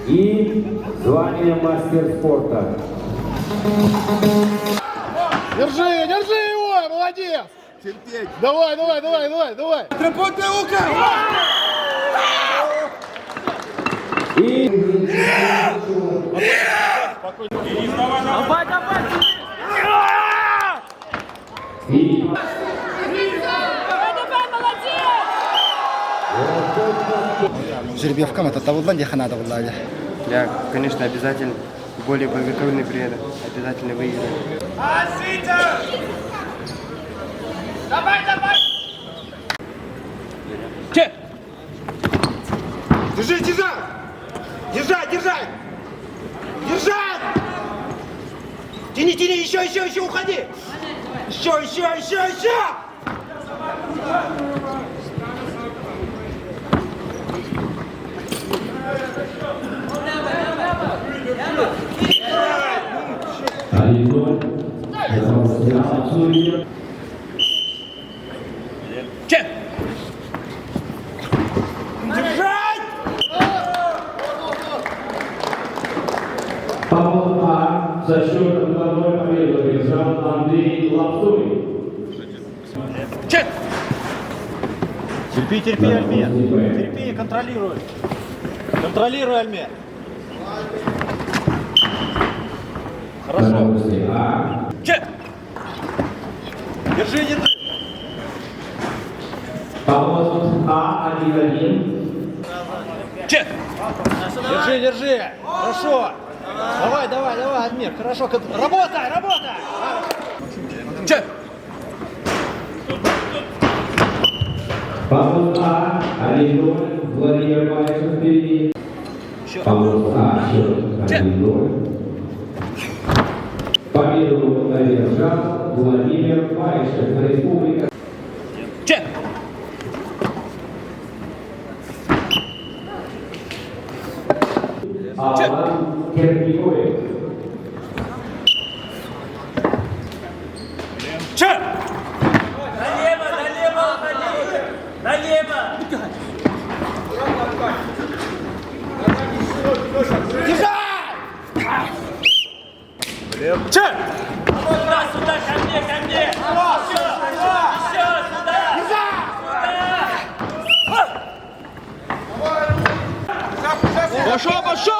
И звание мастер спорта. Держи, держи его, молодец! Терпеть! Давай, давай, давай, давай, давай! Работай, Лука! И... Давай, давай! И... Жеребьевкам это того где ханада владе. Я, конечно, обязательно более боеголовный приеду. Обязательно выеду. Давай, давай! Че! Держи, держать! Держать, держать! Держать! Тяни, тяни, еще, уходи! Еще! Че! Держать! Павел А. За счетом 2-0 победу одержал Андрей Лапсуй. Че! Терпи, Альмер. Терпи, контролируй. Контролируй, Альмер. Хорошо. Че! Держи. Павел А. 1-1. Че! Держи. Хорошо. Давай, Альмер. Хорошо. Работай. Че! Павел А. 1-0. Владимир Паевцев впереди. Павел А. Счет 1-0. Победу одержал Владимир Паевцев, Республика. Че! Алан Керпикоев. Че! Че! Сюда, ко мне! Еще сюда! Пошел!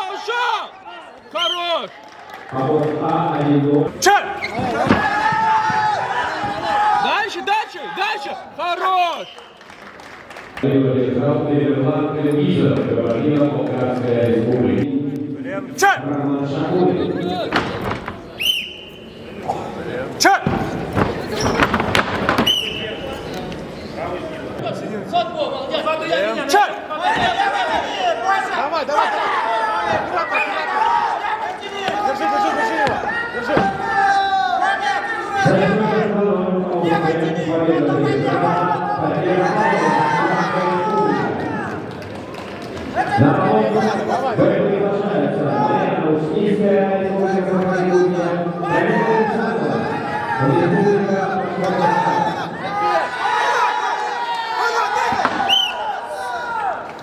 Хорош! Павел А. 1-0. Че! Дальше! Хорош! Одержал Нидерланд Виза, Кабардино-Балкарская республика. Че! Роман Шахович. Че! Че! Давай. Держи его. Держи.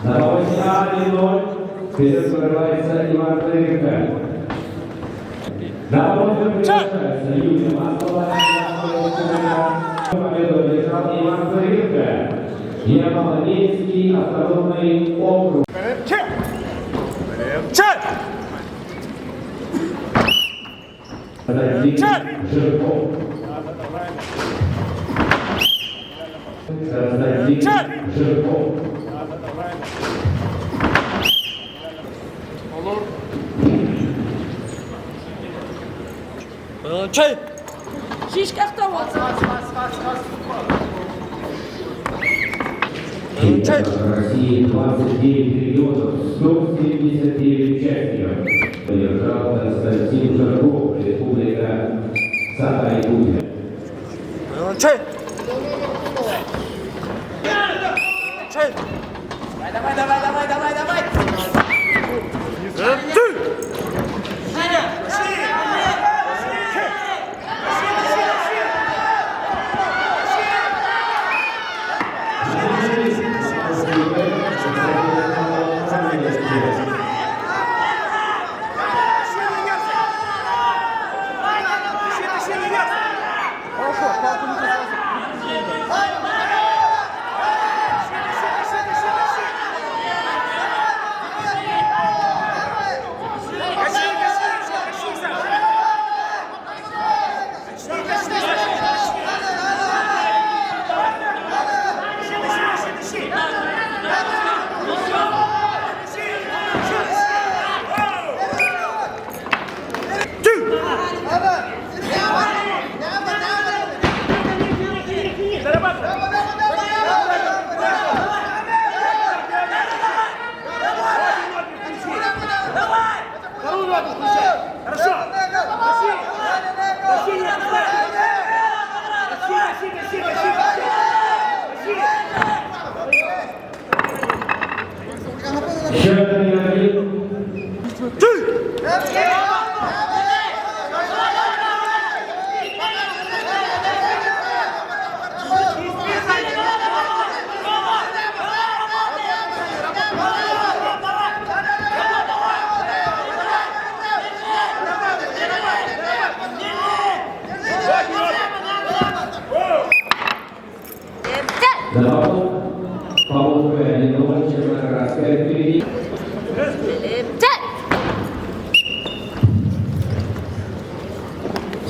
На новости 1-0 перезагружается Иван Рыжик. На новости приглашается Юлия Маслова. Победу одержал Иван Рыжик. Ямало-Ненецкий автономный округ. Че! Жирков. Жирков. Че! Шишка автовоз. России 29 регионов, 179 участников. Поддержал Константин Жирков, Республика Саха-Якутия. Че! Давай. Еще один один. Павел Леонидович, Черноградская впереди.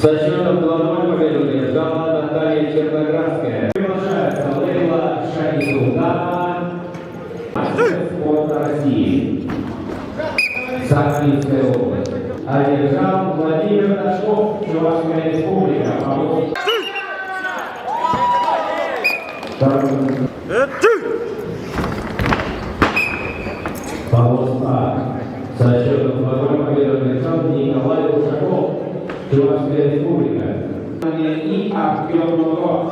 Со счетом 2-0 победу держала Наталья Черноградская. Приглашается Лейла Шахисултанова, спорта России. Сахалинская область. Одержал Владимир Дашков, Чувашская республика. Павловска. Со счетом 2-0 победу держал Николай Ушаков, Чувашская республика. И Артем Нуров.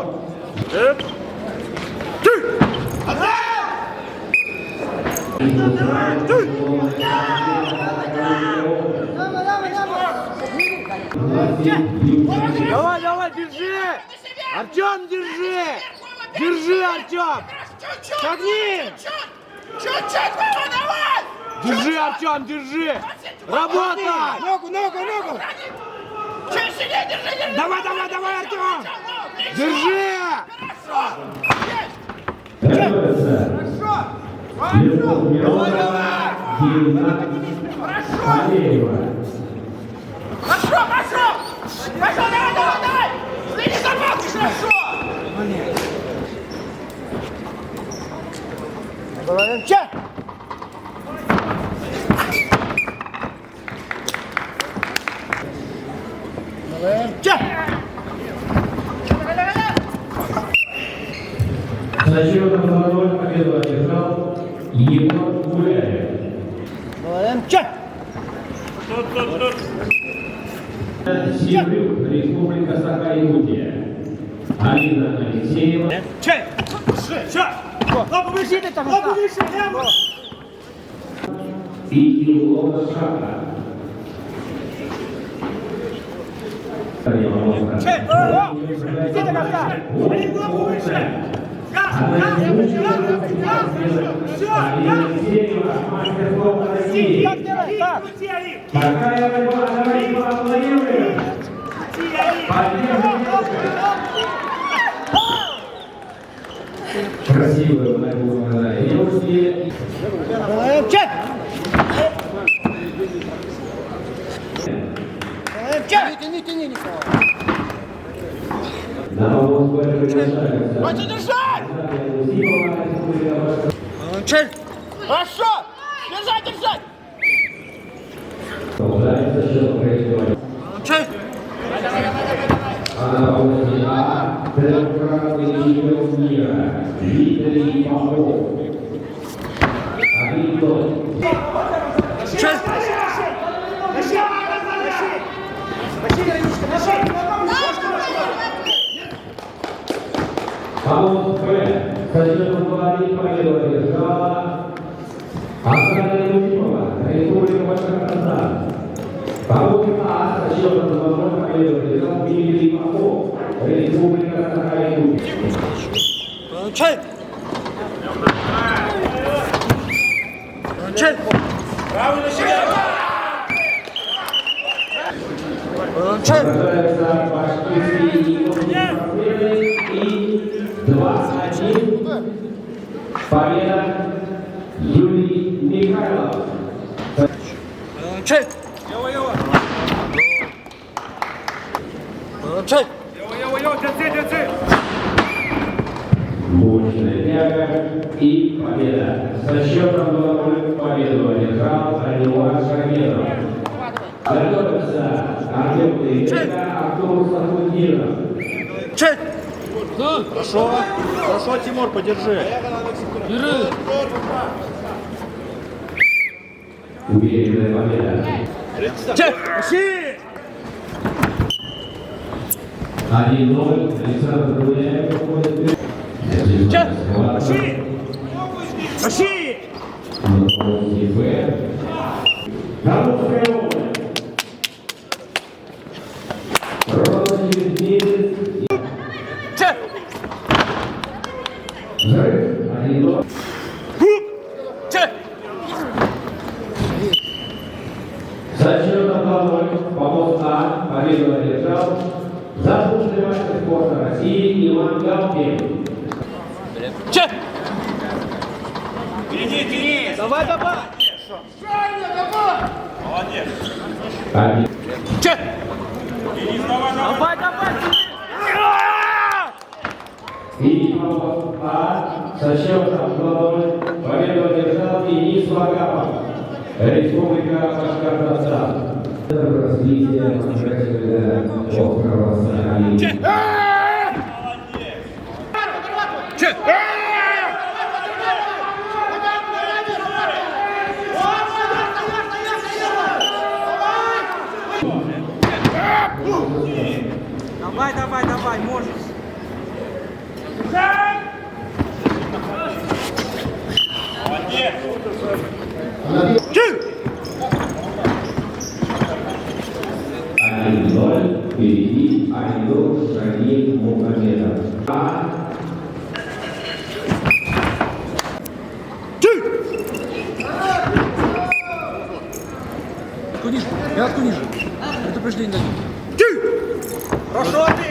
Давай, давай, держи! Артем, держи! Держи, Артем! Шагни! Чуть-чуть, Вова, давай! Держи, Артем, держи! Работай! Ногу, ногу, ногу! Чуть сильнее держи, держи! Давай, давай, давай, Артем! Держи! Готовится. Любовь Миронова, Дина Алеева. Пошел, пошел! Пошел, давай, давай, давай! Следи за палкой, хорошо! Че? Че? Со счетом 2-0 победу одержал Егор Гуляев. Че? Сибирь, Республика Саха-Якутия. Алина Алексеева. Че? Че? Лапу выше! Лапу выше! Леву! И Илона Шаха. Иди до конца! Лапу выше! Какая борьба, давайте поаплодируем. Красивая борьба, девушки. Хватит держать! Хорошо! Держать, держать! Продолжается счет происходит. Она получила трехкратный чемпион мира Дмитрий Пахов. Павел Б. Со счетом 2-1 победу одержала Оксана Елусимова, Республика Башкортостан. Павел А. Со счетом 2-0 победу одержал Дмитрий Пахов, Республика Саха-Якутия. Победа Юрий Михайлов. Чей! Чей! Мощная тяга и победа. Со счетом 2-0 победу одержал Анивар Шахмедов. Готовится Артем Тыгенко, Артур Сахудинов. Чей! Хорошо. Хорошо, Тимур, подержи. Уверенная победа. Чей! 1-0. Александр Гуляев уходит вперед. Пошли! Калужская область. Ровно через месяц. Чей! Взрыв. 1-0. Чей! Со счетом 2-0 помог А победу одержал заслуженный мастер спорта России Иван Галкин. Чей! Давай, давай! Один. Чей! Давай, давай! И помог А со счетом 2-0 победу одержал Денис Вагапов. Республика Башкортостан. Развитие острова Сахалин. Чей! Давай, давай, давай, можешь. Чей! 1-0 впереди Айдур Шагин Мухамедов. Чей! Ниже, пятку ниже. Предупреждение дадим. Чей! Хорошо ты!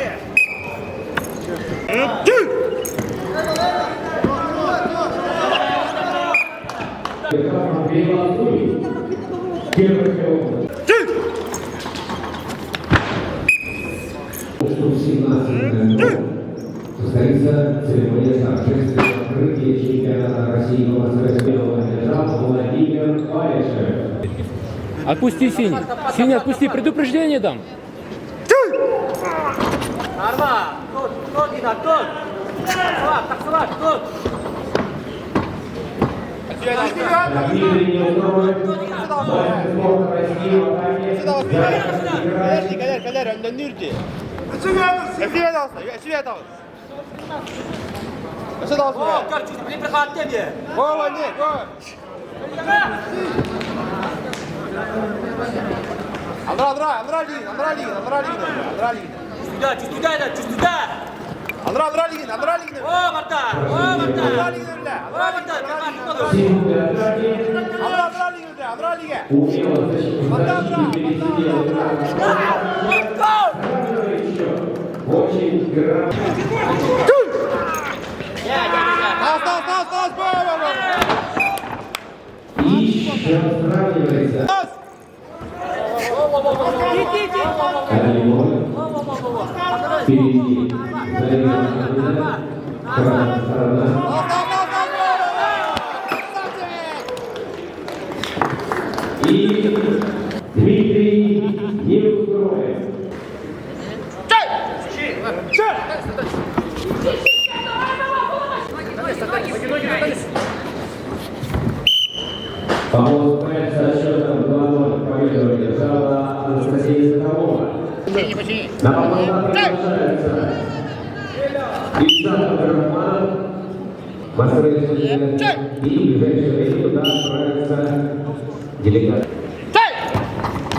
Чей! Кировская область. Чей! 17 состоится церемония торжественного открытия чемпионата России по массовому держав Владимир Паришев. Отпусти синий. Синий, отпусти. Предупреждение дам. Арма! Тот, Дина, тот! Так, тот! Дмитрий Неустроев, мастер спорта России в атаке. Kader, önden nürdi. Esire dalsın, esire dalsın. Esire dalsın. О, короче, блин, прихват тебе! Gol anne, gol. Andıra ligin. Чуть туда, да, чуть туда! Andıra ligin. О, Марта! Andıra ligin öyle. О, Марта, прихват, не буду! Секунды атаки. Andıra ligin. Умело защитить, пересидел. Сравнивает счет. Очень грамотно. Tas, böyle. И еще сравнивается. Впереди. Красная сторона. И Дмитрий Неустроев. Помог со счетом 2-0 победу одержала Анастасия Соколова. На помощь продолжается Александр Романов. Мастер-инженер и в ближайшее время туда отправится делегат.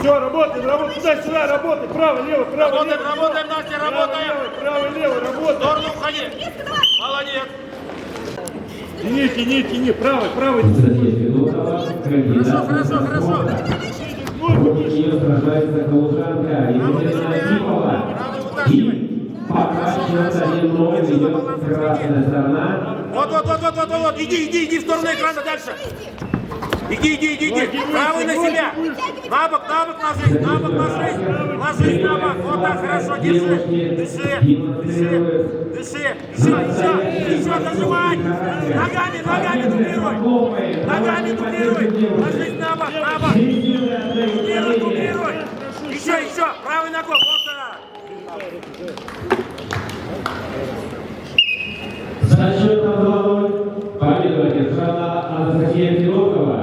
Все, работаем, туда-сюда, работай, право, лево, право, лево. Работаем, Настя, работаем! Право, лево, В работай. сторону уходи! Молодец! Тяни, правый. Анастасия Федотова, кандидат спорта. Против нее сражается калужанка Екатерина Типова. И пока счет 1-0 ведет красная сторона. Вот. Иди в сторону экрана дальше. Иди. Правый на себя. На бок ложись. Ложись на бок. Вот так, хорошо, держи. Дыши. Еще дожимай. Ногами дублируй. Ложись на бок. Дублируй. Еще. Правой ногой. Вот так. За счетом 2-0 победу одержала Анастасия Филокова.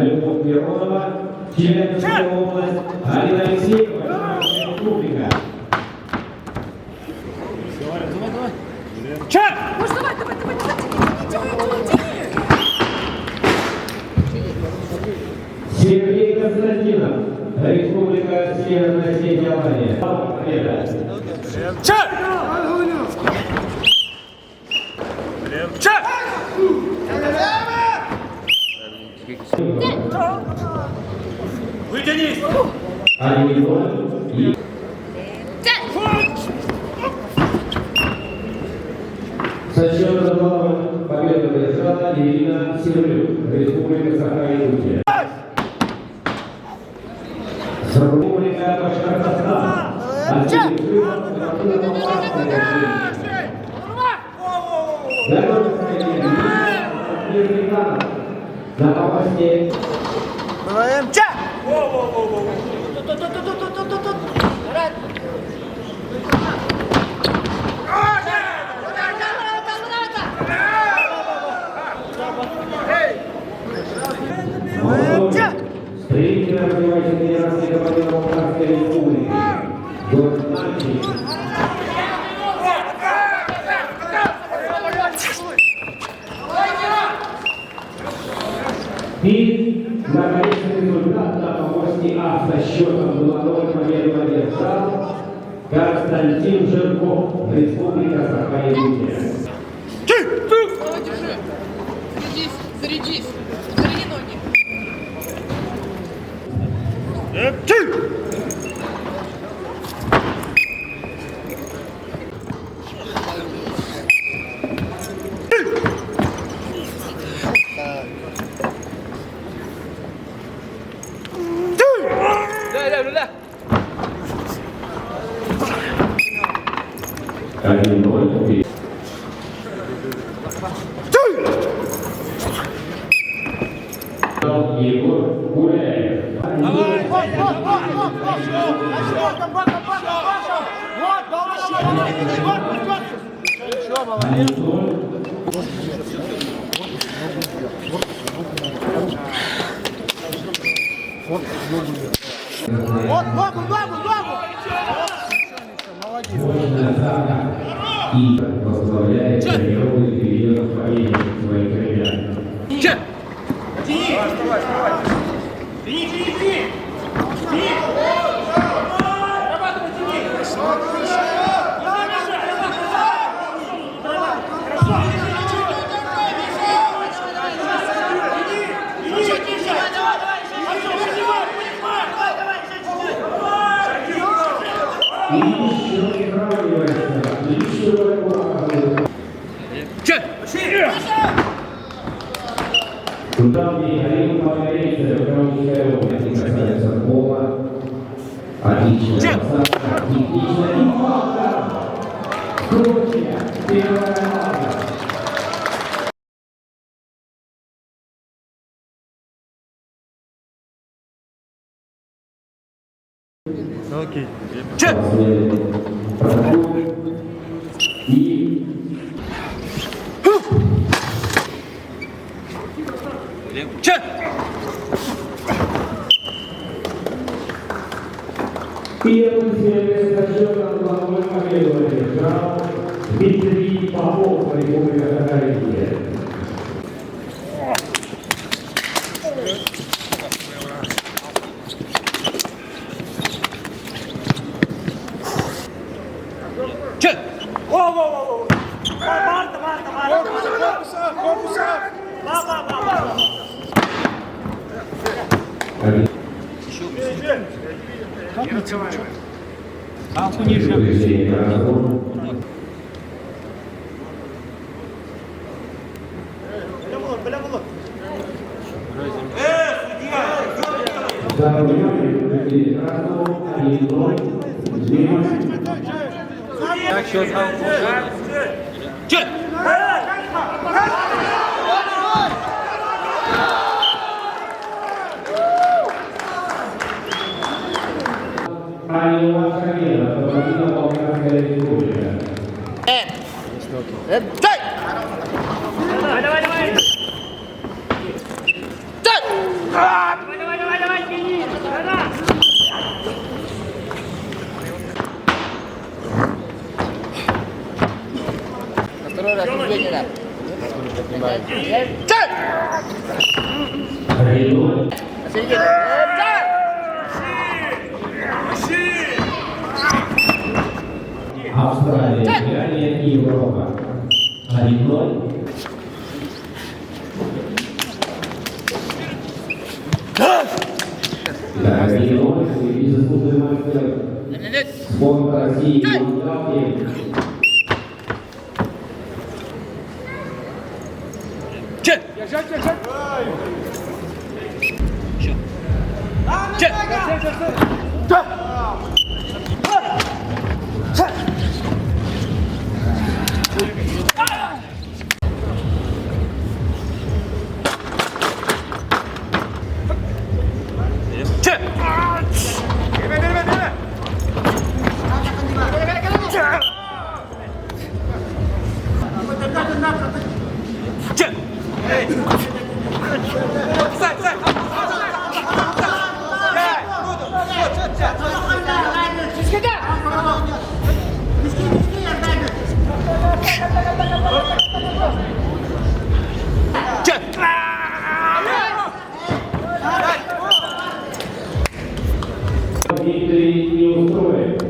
Любовь Миронова, Челябинская область, Алина Алексеева, Республика. Сергей Константинов, Республика Северная Осетия-Алания. Победа. Вытянись. 1-0. И со счетом 2-0 победу одержала Ирина Севлюк, Республика Саха-Якутия. Республика Башкортостан. На попасти. Тренер развивающей федерации команды Молдавской Республики. Город Нальчик. И наконец-то результат на помосте А со счетом 2-0 победу одержал Константин Жирков, Республика Саха-Якутия. Зарядись. Заряди ноги. Егор Гуляев. И возглавляет тренировку периодов победителей своих ребят. Туда, где Галина Павлович, Экономическая область, не касается пола. Отлично. Технично. И палка. Круче. Первая палка. Окей. И первым сервис со счетом 2-0 победу одержал Дмитрий Попов, Республика Саха-Якутия. Предупреждение красному. За внимание предупреждение красному. 1-0. Дима. Правильно Макарина, проводила Волгоградская республика. Второй раз движение, да. 1-0. Австралия, Италия и Европа. 1-0. Да, 1-0. И заслуженный мастер спорта России Галкин. Виктории не устроит.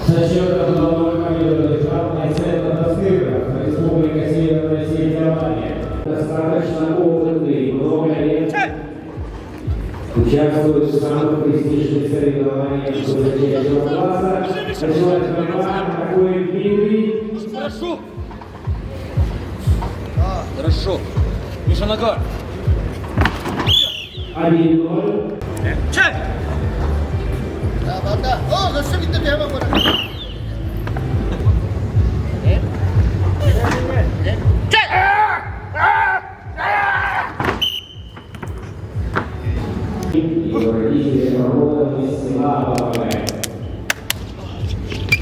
За счетом главного комитета державной центра Достыгра, Республика Северная Сельдования, достаточно опытный, много лет участвует в самых престижных соревнованиях высочайшего класса. Началась борьба, такой Дмитрий. Хорошо. Хорошо. Миша, нога. 1-0. Его родители родом из села Бабаля.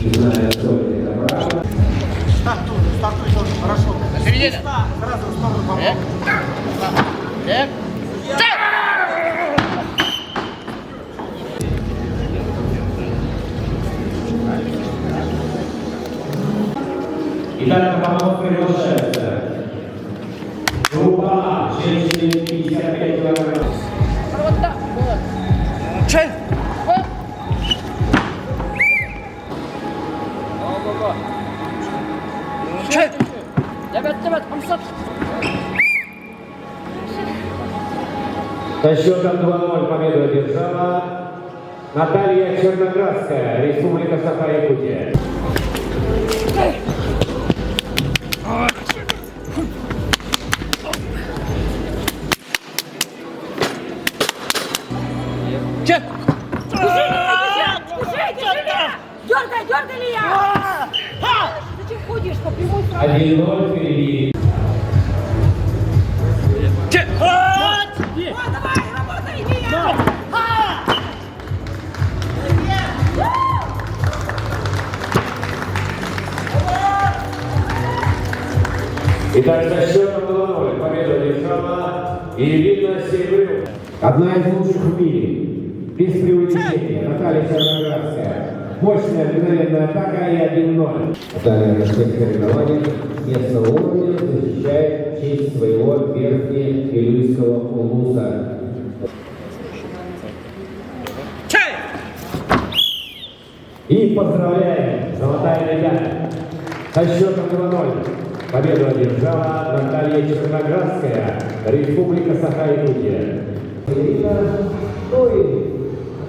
Не знаю, что это правда. Хорошо. Середина. Сразу в сторону помог. Итак, команда приглашается. Группа А, женщины 55 килограмм. Вот так. Чай. Чай. Давай, помсот. Со счетом 2-0 победу одержала Наталья Черноградская, Республика Саха-Якутия. Дергай меня! Зачем ходишь по прямой стороне? 1-0 впереди. Давай, работай меня! Итак, за счетом 2-0 победу одержала Ирина Севрюк. Одна из лучших в мире. Без преувеличения. Наталья Черноградская. Мощная мгновенная атака и 1-0. Наталья на всех соревнованиях местного уровня защищает честь своего верхнеилюйского улуса. И поздравляем! Золотая медаль. Со счетом 2-0 победу одержала Наталья Черноградская, Республика Саха-Якутия. Ну и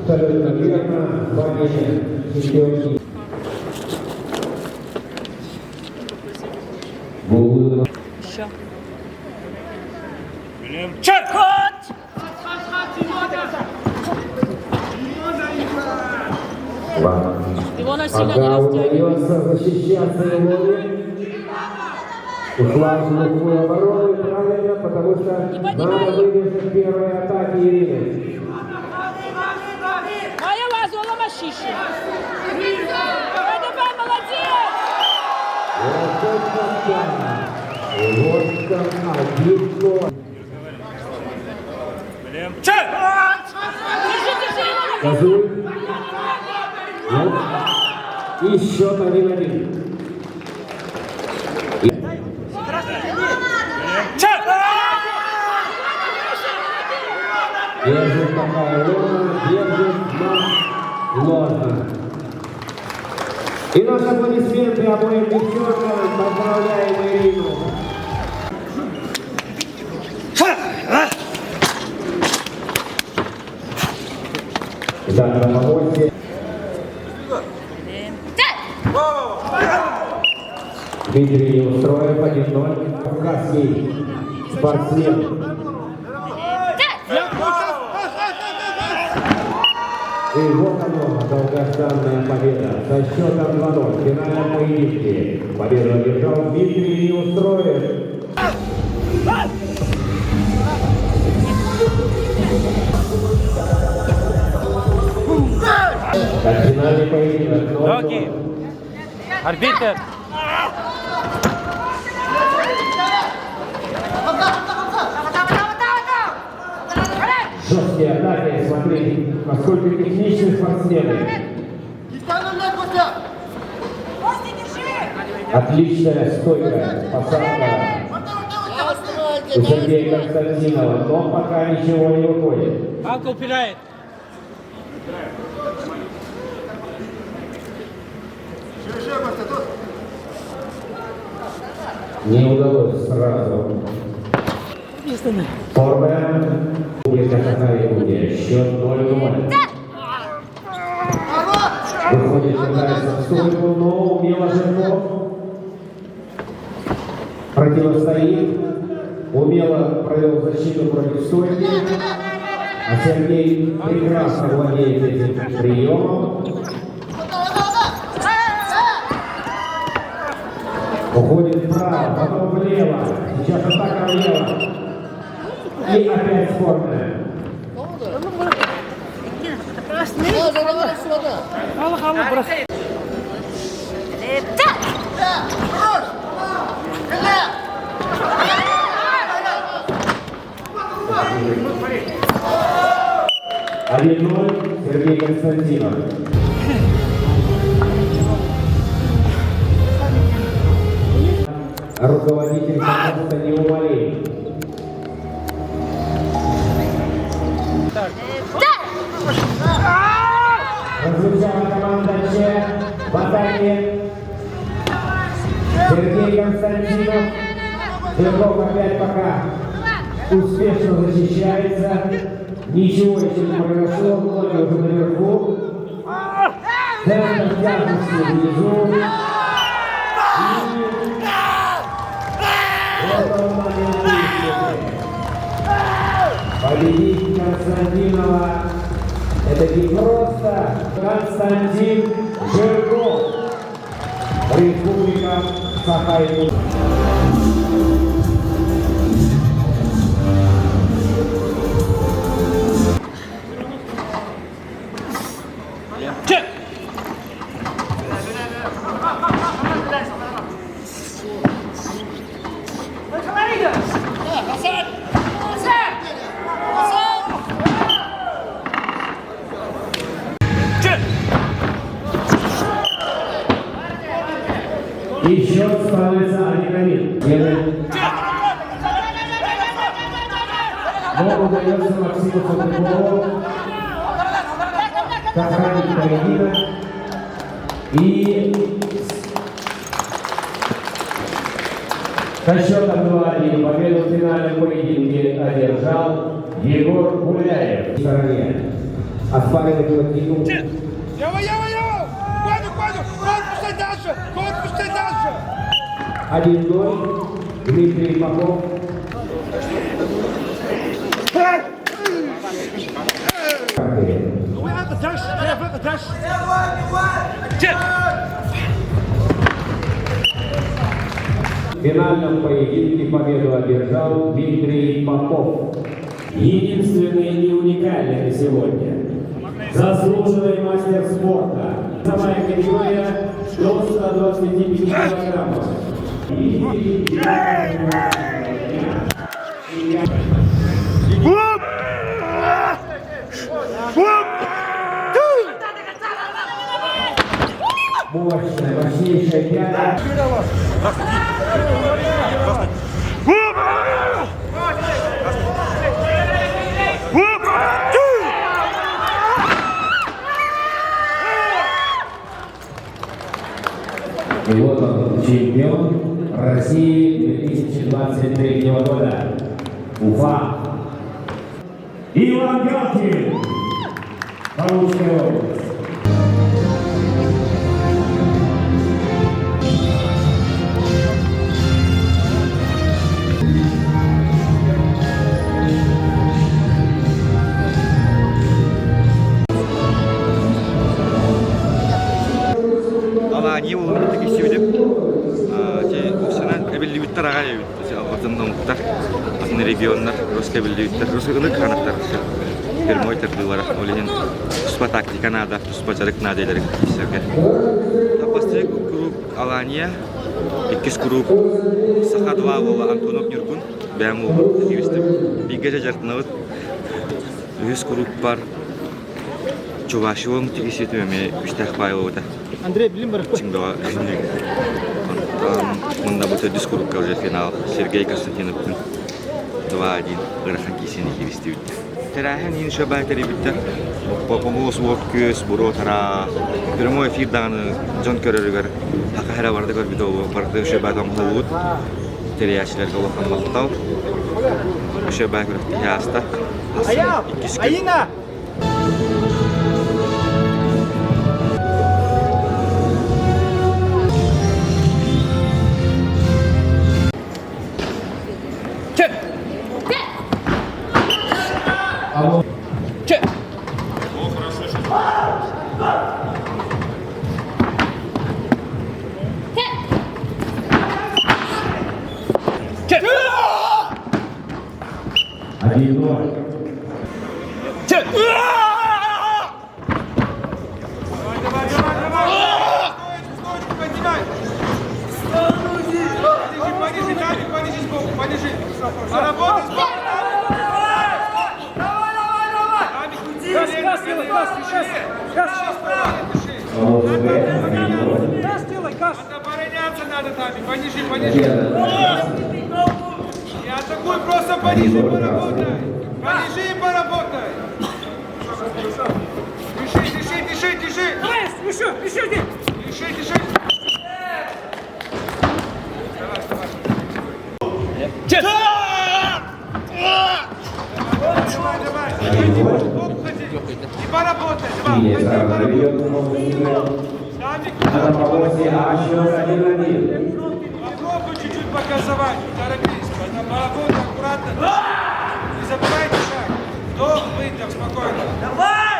абсолютно верно, звание чемпионки. Еще. Его насильно не Пока растягивай. удается защищаться его, ушла в глухую оборону, правильно, потому что надо выдержать первые атаки Ирины. Моя вазола мащище. Давай, молодец! Вот там 1-0. Держи его! Газуй. И счет 1-1. Держит пока Илона, держит Лорна. И наши аплодисменты обоим девчонкам. Поздравляем Ирину. Да, на помощи. Дмитрий Устроев 1-0. Кавказский спортсмен. И вот оно, долгожданная победа. Со счетом 2-0 в финальном поединке. Победу одержал Дмитрий Устроев. Как финальный поединок. Ноги. Арбитр. Жесткие атаки, смотри, насколько техничны спортсмены. Отличная стойкая посадка у Сергея Константинова, но пока ничего не выходит. Палка упирает. Не удалось сразу. Форбен. Публика Саха-Якутия. Счет 0-0. Выходит, пытается в стойку, но умело Жирков противостоит. Умело провел защиту против стойки. А Сергей прекрасно владеет этим приемом. Уходит вправо, потом влево. Сейчас атака влево. И опять спорная. Один 0 Сергей Константинов. Руководитель просто неумолим. Разлучала команда Че в атаке. Сергей Константинов. Жирков опять пока успешно защищается. Ничего еще не произошло, ноги уже наверху. внизу. Победитель Константинова — это не просто Константин Жирков, Республика Саха-Якутия. И счет становится 1-1. Но удается Максиму Салтыкову сохранить поединок. И со счетом 2-1 победу в финальном поединке одержал Егор Гуляев. В стороне оспаривает его титул. Ява! Коду! Пустай дальше! 1-0. Дмитрий Попов. В финальном поединке победу одержал Дмитрий Попов. Единственный и уникальный на сегодня. Заслуженный мастер спорта. Самая категория до 125 килограммов. Мощная, мощнейшая пьяна. И вот он, чемпион России 2023 года. Уфа. Иван Галкин. Калужская область. Алания улы тиги сивдеп, те усынан кабелливиттер агай бит, алгатыннан уктар, атны регионнар роскабелливиттер, росыгыны канаттар, пермой тердилар, олинин туспа тактика нада, туспа жарык наделер кисерге. Тапасты круг Алания, иккис круг Саха-2 болла Антонов Нюргун, бяму тигистеп, бигеже жартынабыт, үз круг бар, Чувашион тигисетеме үстәх байлыгы. Андрей, блин, барахпа. Чингдова жинник. Мында будет дискурка уже финал. Сергей Константинов 2-1. Грахан кисени хиристи. Терахен ин шабайтери битте. Попомос воккюс буротара. Прямой эфир даны Джон Керригер. Хакахара бардыгар видео барды шабайтам ховут. Терячлер голохан мактау. Шабайтер тияста. Аина! Понижи. Не атакуй, просто понижи, поработай. Понижи и поработай. Дыши. Давай, еще здесь. Дыши. Давай. И поработай. Давай. На Поволжье А счет 1-1. Попробуй чуть-чуть показывать, торопись, поработай аккуратно. Не забывайте шаг. Вдох, выйдем, спокойно. Давай!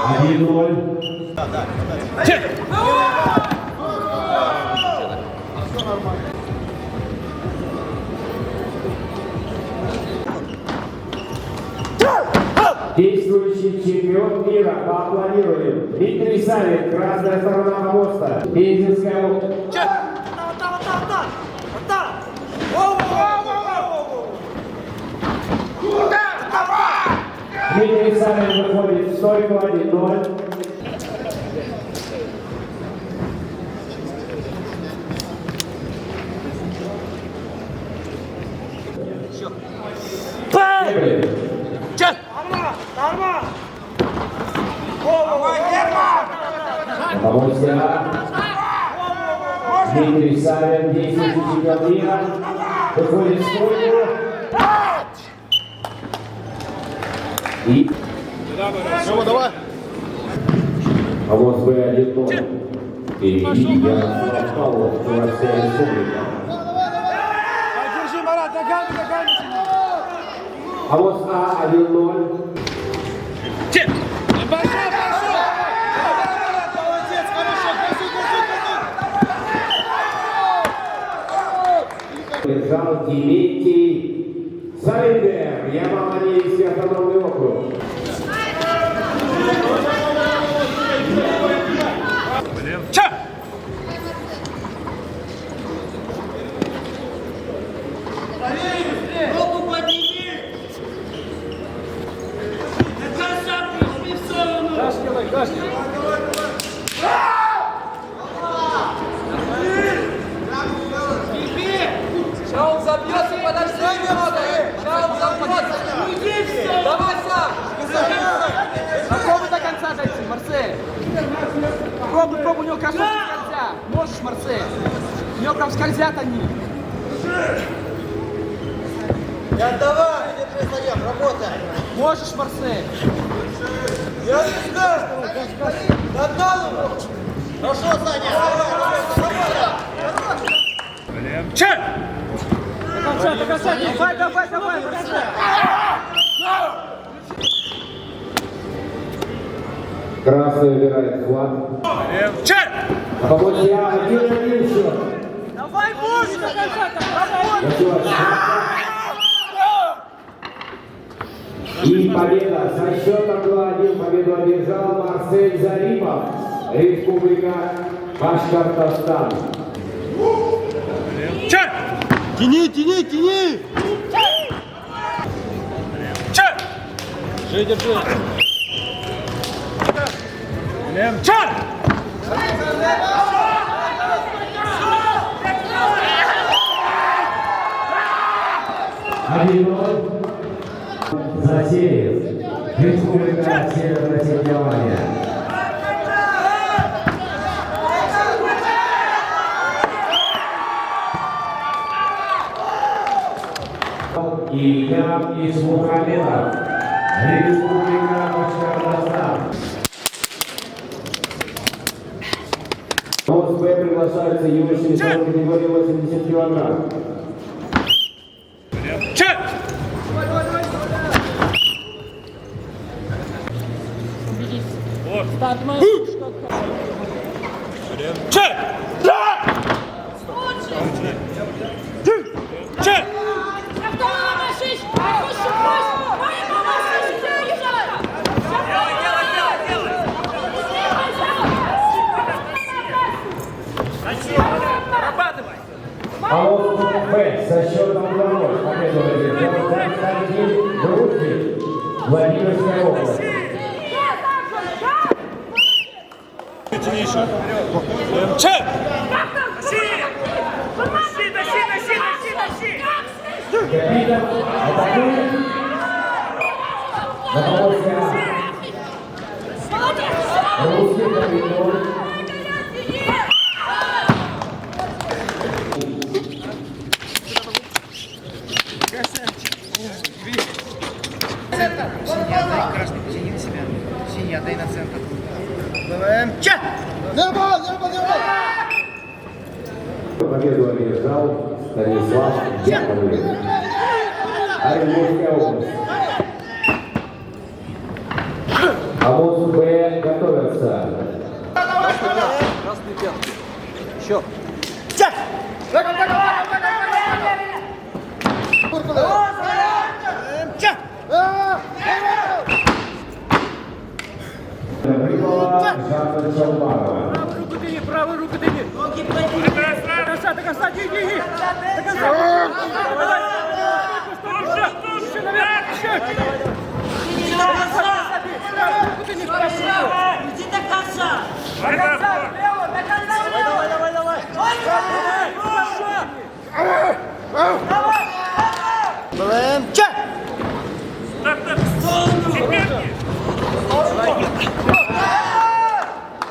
Один 0. Действующий чемпион мира, поаплодируем. Дмитрий Савин, красная сторона моста. Пензенская область. Дмитрий Савин выходит в стойку 1-0. Поволжье А. Дмитрий Савин, действующий чемпион мира, выходит в стойку. И... Давай. Поволжье Б 1-0. Впереди Ярослав Павлов, Россия Республика. Держи, Марат, ногами. Поволжье А 1-0. Молодец, хорошо, Держал Дмитрий Савиндер, Ямало-Ненецкий автономный округ. Руку подними! До конца прижми в сторону! Гаш делай. Сейчас он забьется, подожди немного! Сейчас он забьется! Давай сам! Попробуй до конца дойти, Марсель. Пробуй, у него кроссовки скользят. Можешь, Марсель. У него прям скользят они. Не отдавай, не пристоим, работай. Можешь, Марсель. Я не знаю. Отдал его. Хорошо, Саня. До конца. Давай, Марсель. Красный убирает флаг. А Поволжье А 1-1 счет. Давай, можешь до конца. И победа со счетом 2-1. Победу одержал Марсель Заримов, Республика Башкортостан. Тяни. Держи. Засеев, Республика Северо-Северная. Ильям Исмухамедов, Республика Башкортостан. В Б приглашаются юноши весовой категории 80 килограмм. Поволжье Б со счетом 2-0. Победу одержал Константин Грудник, Владимирская область. Капитан атакует. На Поволжье А. Русский капитан. победу одержал Станислав Яковлев. Оренбургская область. АМОС Б готовятся. Красный пятый. Еще. Рыбова Жанна Чалбарова. Правую руку дыми. Ноги подними. До конца, иди. До конца. Еще наверх, еще. Иди до конца. Иди до конца. До конца, влево, до конца, влево. Давай.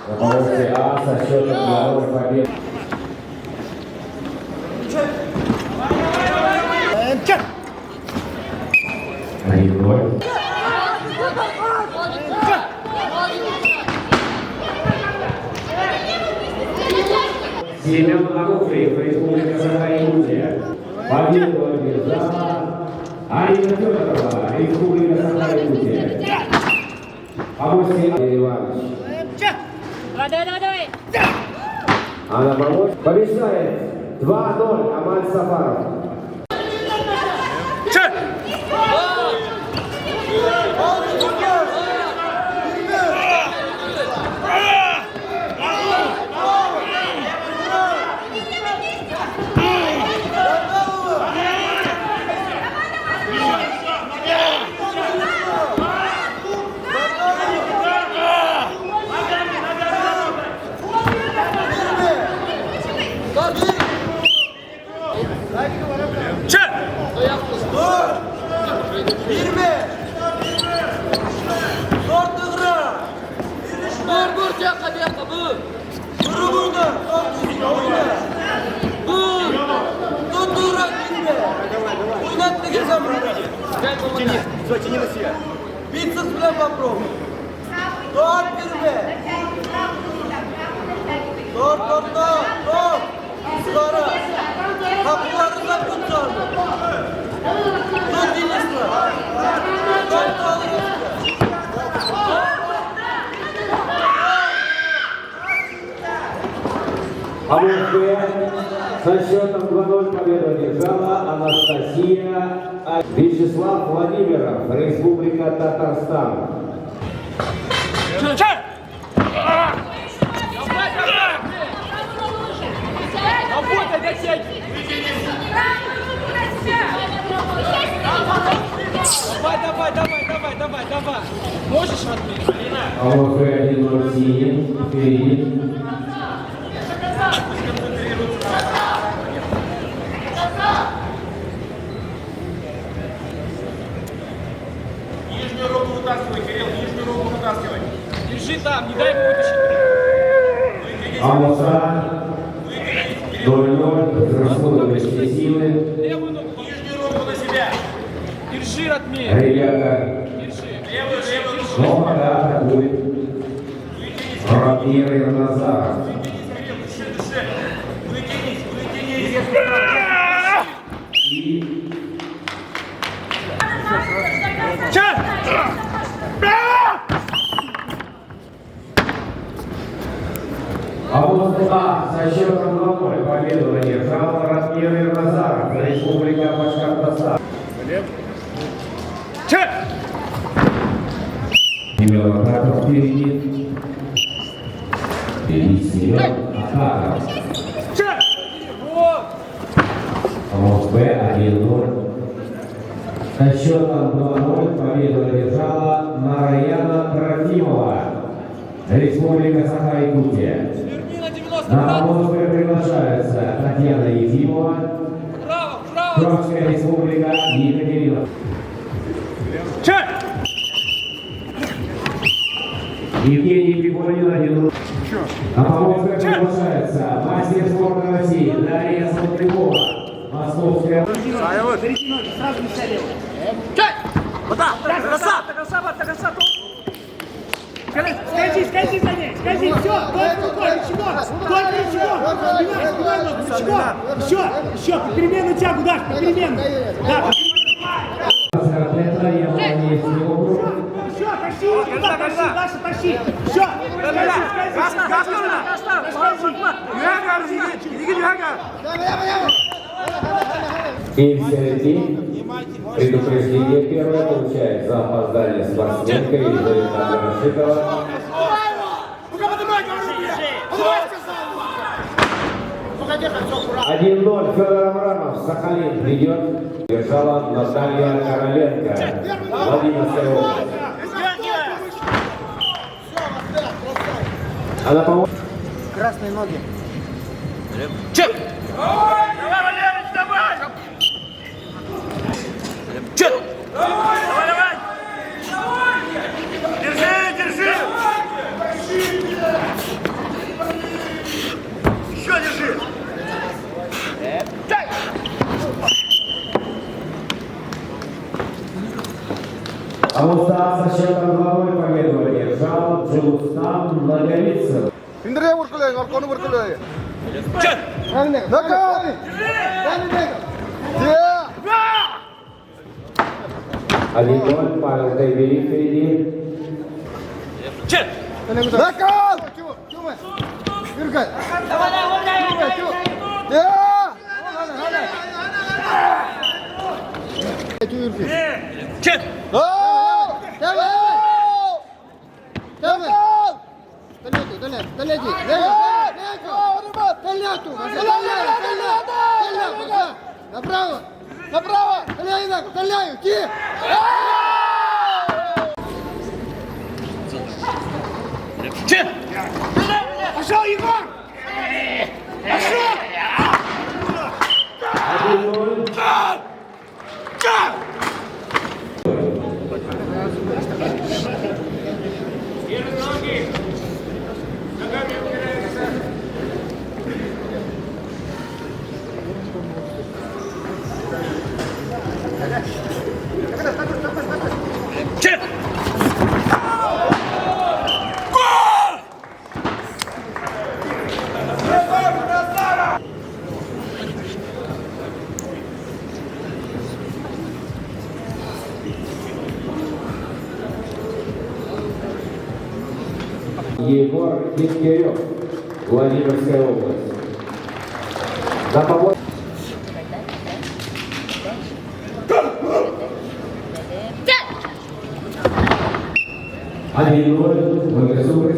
Команда А со счетом 2-0 победы. Семен Агуфриев, Республика Саха-Якутия. Победу одержала Арина Федорова, Республика Саха-Якутия. Августин Иванович. Давай. Она помочь. Побеждает 2-0 Амаль Сафаров. Тяни на себя. Бицепс прям попробуй. Торт первый. Торт. Скоро. Kapıları da kurtardı. Tut dinlesin. Торт alırız. АМОС Б со счетом 2-0 победу одержала Анастасия Вячеслав Владимиров, Республика Татарстан. Давай. Можешь отметить? АМОС Б 1-0 синий, впереди. Нижнюю руку вытаскивай, Кирилл, нижнюю руку вытаскивай. Держи там, не дай ему вытащить. АМОС А 0-0, израсходовали все силы. Левую ногу. Нижнюю руку на себя. Держи, Ратмир. Ребята, Левую. снова атакует Ратмир Ирназаров. Вытянись. И АМОС А со счетом 2-0 победу одержал Ратмир Ирназаров, Республика Башкортостан. Имел атаку впереди. Впереди Семен Ахаров. АМОС Б 1-0. Со счетом 2-0 победу одержала Нараяна Трофимова, Республика Саха-Якутия. На АМОС Б приглашаются Татьяна Ефимова, Крымская Республика, Екатерина. Евгений Пригорин 1-0. На АМОС Б приглашается мастер спорта России Дарья Салтыкова, Московская. До конца. Скользи за ней. подожди, все, только ничего, еще, по переменную тягу, Даш, по переменную. Да, еще, тащи, туда, тащи, Даша, тащи, еще, И в середине предупреждение первое получает за опоздание спортсменка Елизавета Рашитова. 1-0 Федор Абрамов, Сахалин ведет. Держала Наталья Короленко, Владимирская область. Она по-моему... Красные ноги. Чек! Давай, Валерий, давай! Чек! Давай, давай! Держи, держи! Еще держи! Чек! А вот со счетом 2-0 победу одержал Джулустан Наговицын. Индрея выркуляй, Маркону выркуляй. Чек! Нокаут! Один 0 Павел Тайбери впереди. Чек! Нокаут! Выркай! Чек! Направо! Направо! Стреляю! Ки! Чек! Пошел, Егор! Пошел! 1-0. Чек! Чек! Егор Дегтярев, Владимирская область. На повод... Один 0 в игру.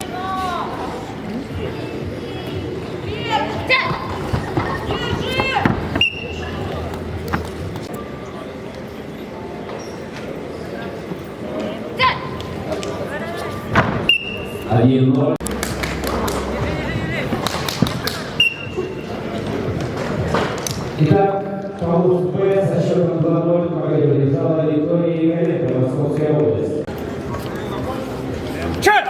Один 0. Итак, Павлов Б со счетом 2-0 победу одержала Виктория Игоренко, Московская область. Чек!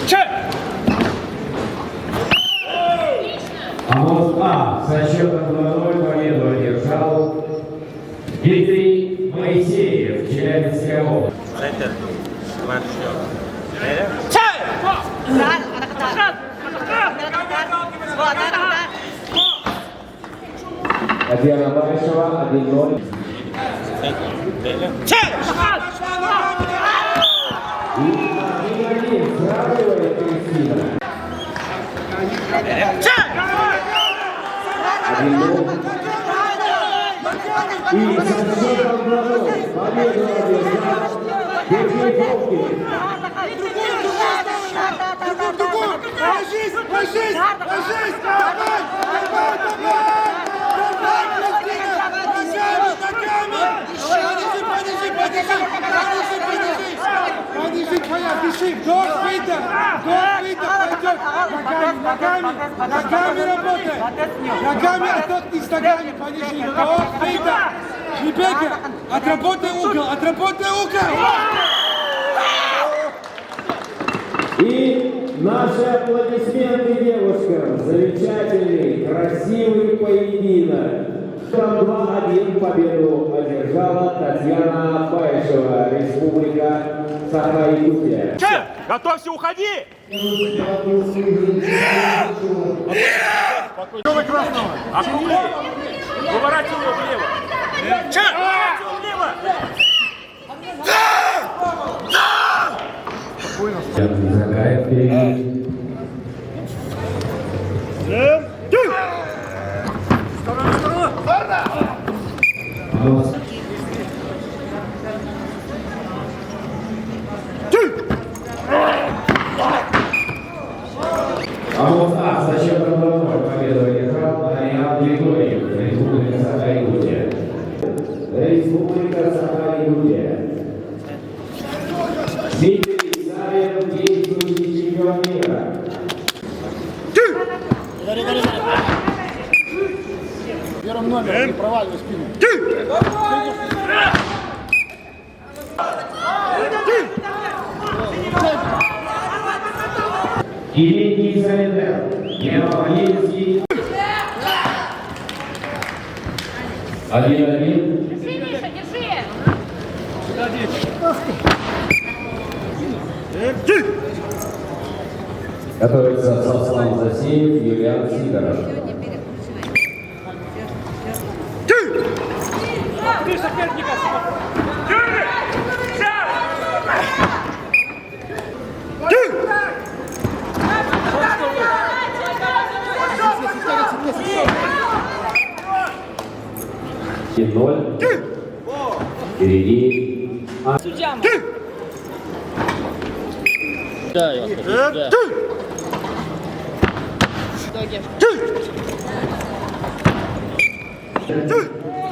Чек! Амос А со счетом 2-0 победу одержал Дмитрий Моисеев, Челябинская область. Татьяна Барышева, 1-0. И 1-1, сравнивает Кристина. 1-0. И со счетом 2-0 победу одержал Сергей Волкин. Ложись! Ложись! Ложись! Давай! Давай! Давай! Подожди, твоя, дыши, вдох, выдох, пойдет, ногами работай, ногами, оттолкнись ногами, подожди, вдох, выдох, не бегай, отработай угол, И наши аплодисменты девушкам. Замечательный, красивый поединок. 2-1 победу одержала Татьяна Баишева, Республика Саха-Якутия. Готовься, уходи! Аккуратнее! Выворачивай влево! Выворачивай влево! Закаев впереди. А со счетом 2-0 победу одержал Ариан Григорьев, Республика Саха-Якутия. Республика Саха-Якутия. Дмитрий Савин, действующий чемпион мира. Первым номером не проваливай спину. Евгений Залендер, Германийский. 1-1. Держи, Миша, держи! Готовится Сослан Засеев, Юлиан Сидоров. Ты соперника! И 0. Впереди. Судья!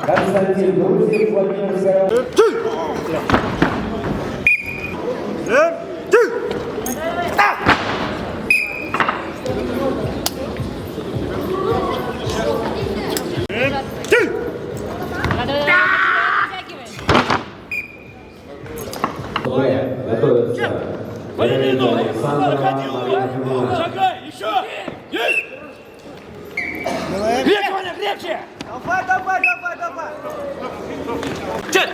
Константин Грузев, Владимир Саров. Готовится. Валерина Александрова. Шагай, еще! Есть! Крепче, Ваня, крепче! Давай! Чет!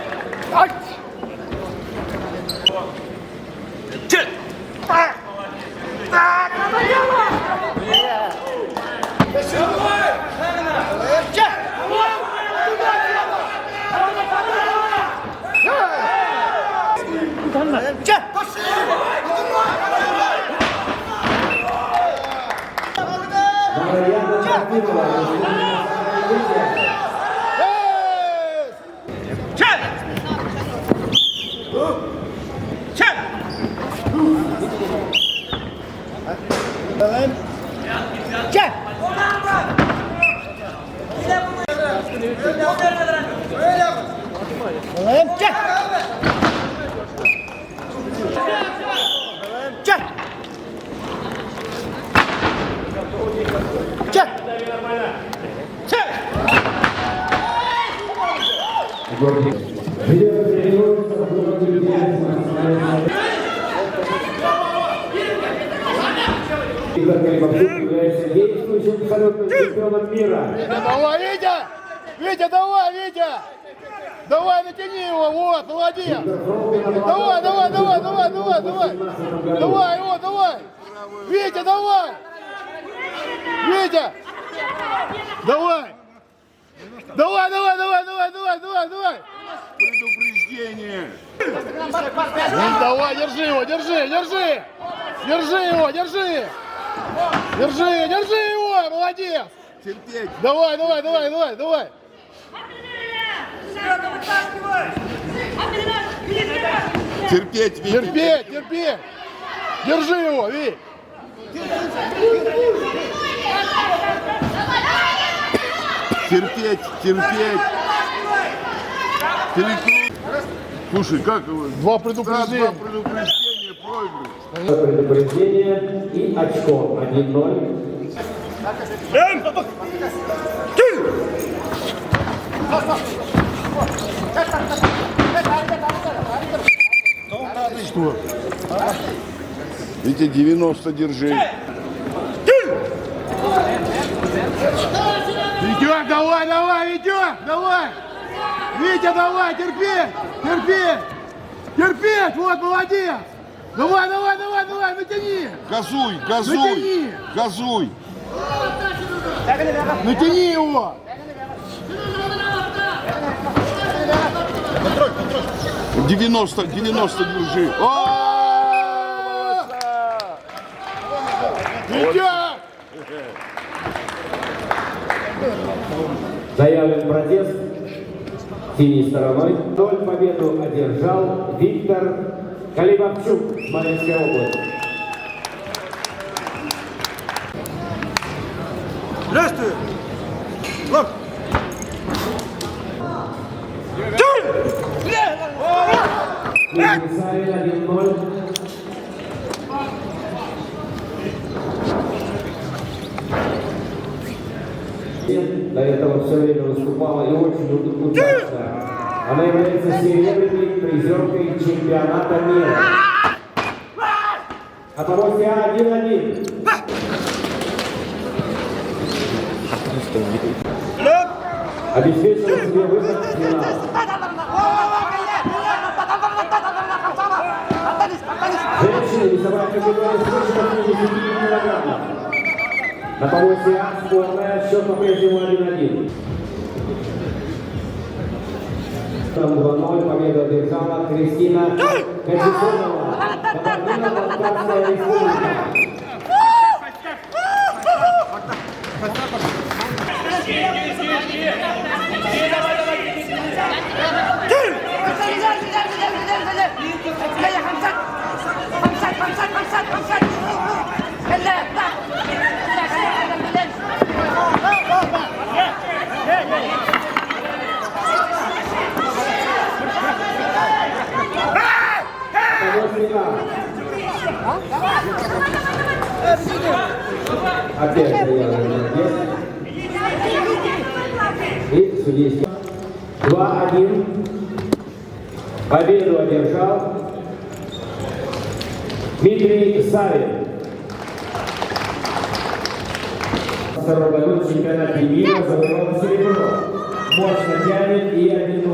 Чет! Марьяна Трофимова, Чет! Чет! Чет! является действующим абсолютным чемпионом мира. Давай, Витя! Витя, давай, Витя! Давай, натяни его, вот, молодец! Давай! Давай его, давай! Витя, давай! Витя! Давай! Давай! Предупреждение! Давай, держи его, держи! Держи его, молодец! Терпеть! Давай! Терпеть, Витя! Терпеть! Держи его, Ви! Терпеть! Слушай, как его? Два предупреждения. Два предупреждения, проигрыш. Предупреждение и очко 1-0. Что? Витя, 90 держи. Витек, давай, Витек! давай! Витя, давай, терпеть! Терпеть! Терпеть! Вот, молодец! Давай, давай, давай, давай, натяни! Газуй, газуй, Натяни! газуй. Натяни его! 90 держи. О! Витя! Заявлен протест синей стороной. Победу одержал Виктор Калибовчук, Смоленская область. Здравствуй! Лоп! Савин 1-0. До этого все время выступала и очень удачно. Она является серебряной призеркой чемпионата мира. А по 1-1. Обеспечил себе выход в финал. Женщины весовая категория свыше 85 килограммов. На поводе А сборная, счет по-прежнему 1-1. Там 2-0, победу одержала Кристина Катисонова. Катарская республика. Опять заявлен ответ. И судейский. 2-1. Победу одержал Дмитрий Савин. В 2 году в чемпионате мира завоевал серебро. Мощно тянет и 1-0.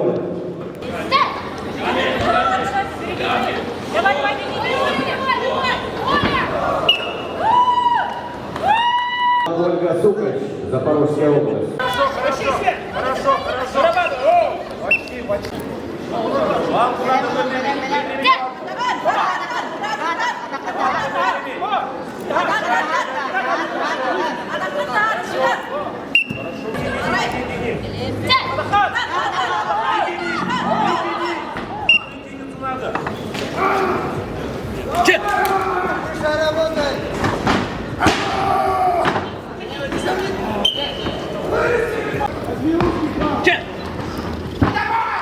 Ольга Сукач, Запорожская область. Хорошо. Почти. Вам надо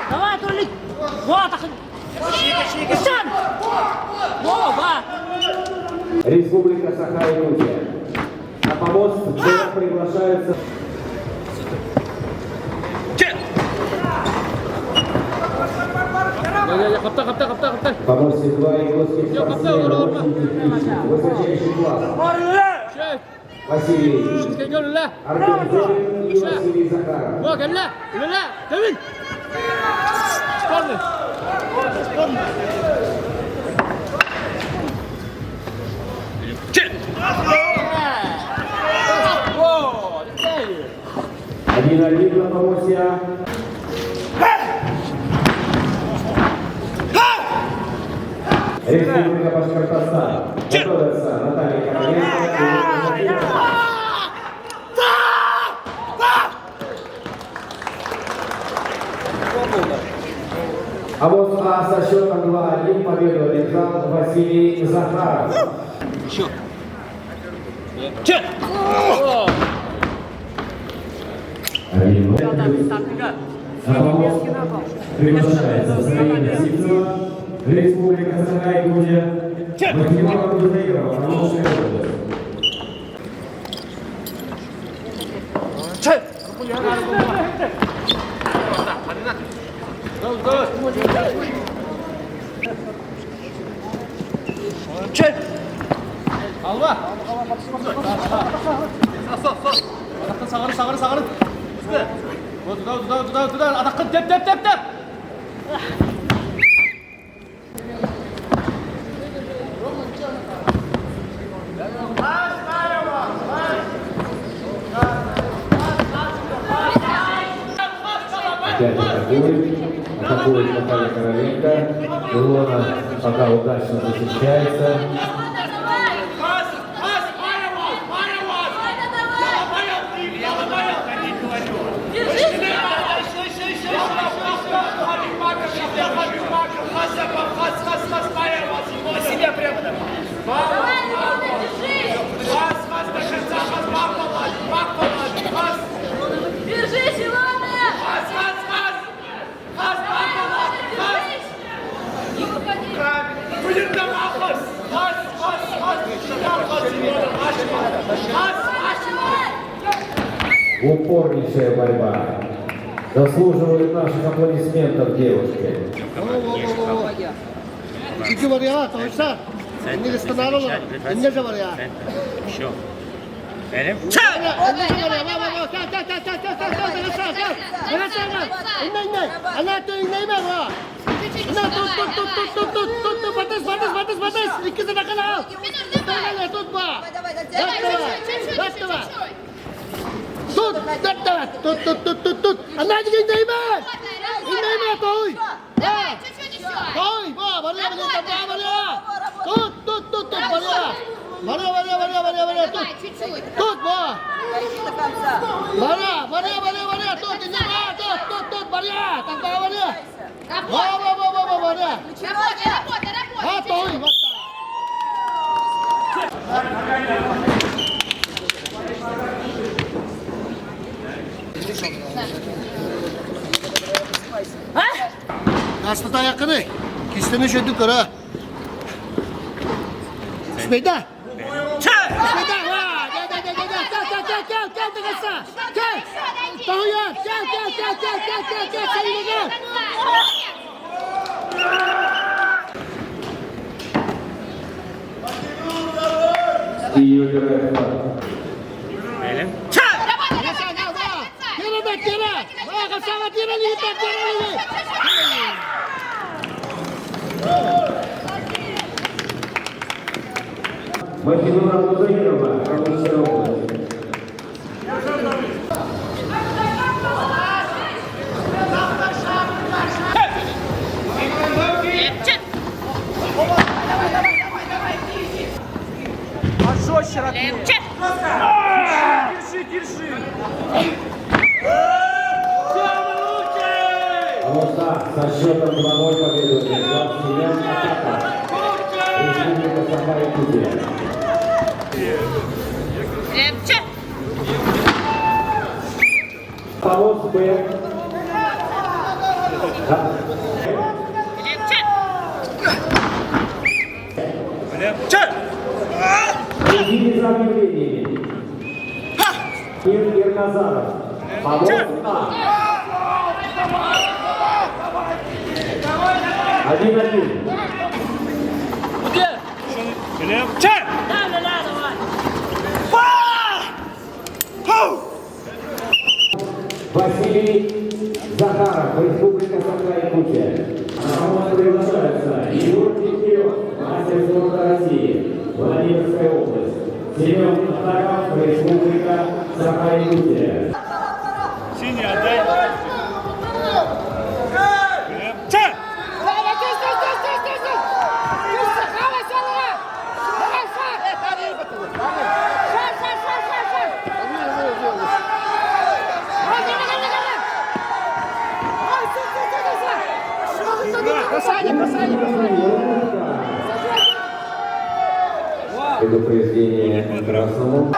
Давай, Толик! Вот, Ишан! Республика Саха-Якутия. На помост приглашаются. Капта. Помосте 2 якутских спортсмена, очень техничных, высочайший класс. Василий Артем Зорин и Василий Захаров. Один на помосте А. Республика Башкортостан. Готовятся Наталья Короленко и А вот со счетом 2-1 победу одержал Василий Захаров. На помост приглашается Сарина Сипцева, Республика Саха-Якутия, Максимова Гузаирова, Амурская область. туда. Атаққа теп. Опять атакует Наталья Короленко. Илона пока удачно защищается. На себя прямо давай. Держись, Илона! Упорнейшая борьба. Заслуживают наших аплодисментов девушки. İki var ya, Toysa. İnne istanalo, inne de var ya. Şu. Benim. İnne. Ana to inne mi var? İnne tut. Batas. İkisi de kana. İnne tut ba. Tut. Ana ji inne mi? Inne mi toy? Thôi, bari. Tut, bari. Tut, ba. Bari. Tut, ini ba. Tut, bari. Tangka bari. Bari. Работай! Ha, thôi, basta. Aslında yakını. Kistini şöyle kara. Sepeda. Sepeda. Gel. Tahuyan. Gel. Seninle gel. И убирает. Benim. Македона Музаирова, Калужская область. Жестче, родные. Держи. Луса со счетом 2-0 победу одержал Семен Атака. Республика Саха-Якутия. Полос Б. Следите за объявлениями. Ерназаров. Полос А. 1-1. Василий Захаров, Республика Саха-Якутия. На команду приглашаются Егор Тихий, мастер спорта России, Владимирская область. Семен Атаков, Республика Саха-Якутия. Синий отдай. Предупреждение красному.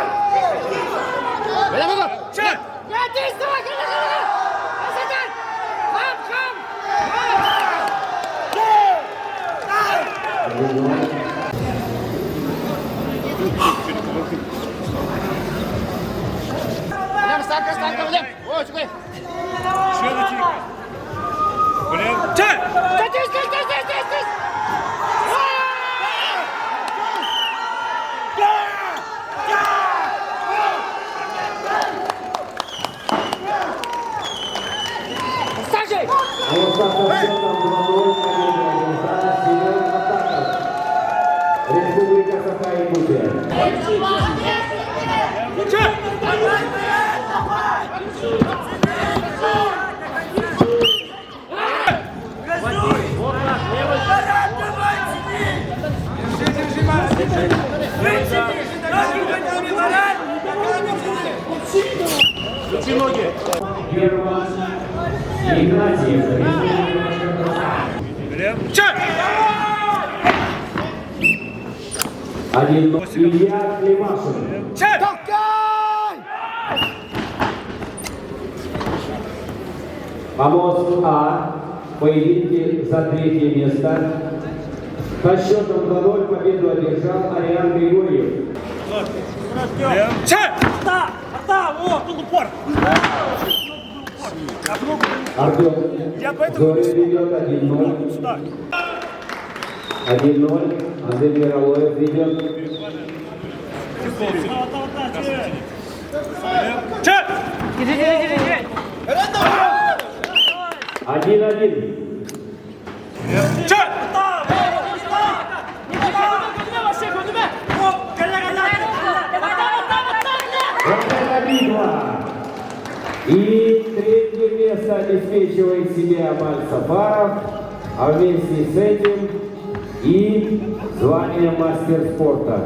Республика Саха-Якутия. Первого Игнатьев. Один Илья Климашин. АМОС А в поединке за третье место. По счету 2-0 победу одержал Ариан Григорьев. Артем Зорин ведет 1-0. 1-0. Андрей Мировоев ведет. 1-1. Вот это битва! И третье место обеспечивает себе Амаль Сафаров, а вместе с этим и звание мастер спорта.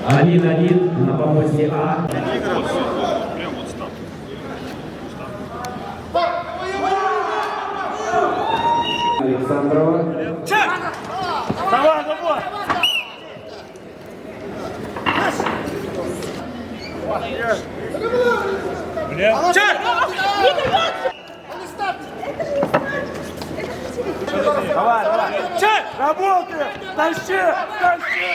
Один на помосте А. Александрова. Работай! Тащи! Тащи!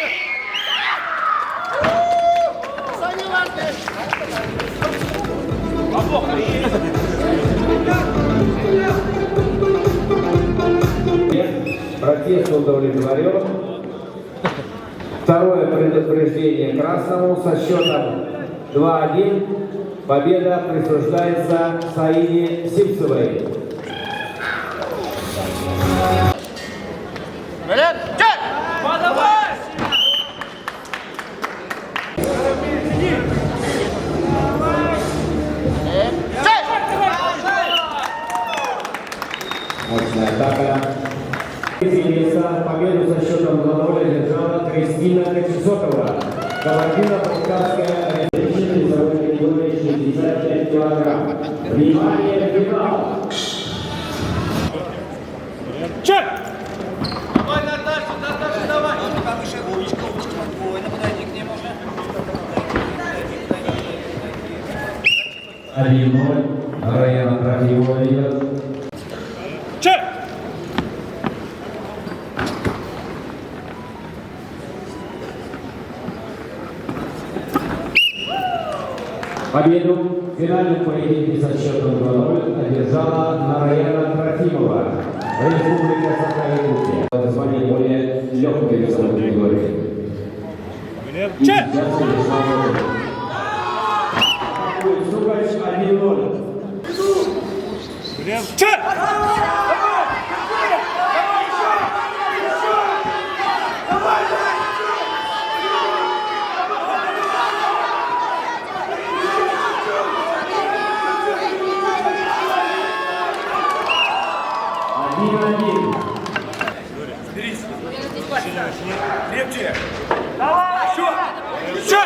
Протест удовлетворен. Второе предупреждение красному со счетом 2-1. Победа присуждается Саиде Симцевой. Мощная атака. Победу со счетом 2-0 одержала Кристина Кочесотова. Кабардино Балкарская женщина весовой категории 65 килограмм. Внимание, финал! Чек! Давай, Наташа, давай! Повыше ручку. Спокойно, подойди к нему уже. 1-0. Райан Трофимов ведет. Чек! Победу в финальном поединке со счетом 2-0 одержала Нараяна Трофимова. Республика Саха-Якутия. Это звание более легкой весовой категории. Чек! Сукач 1-0. Чек! Крепче! Давай! Еще! Еще!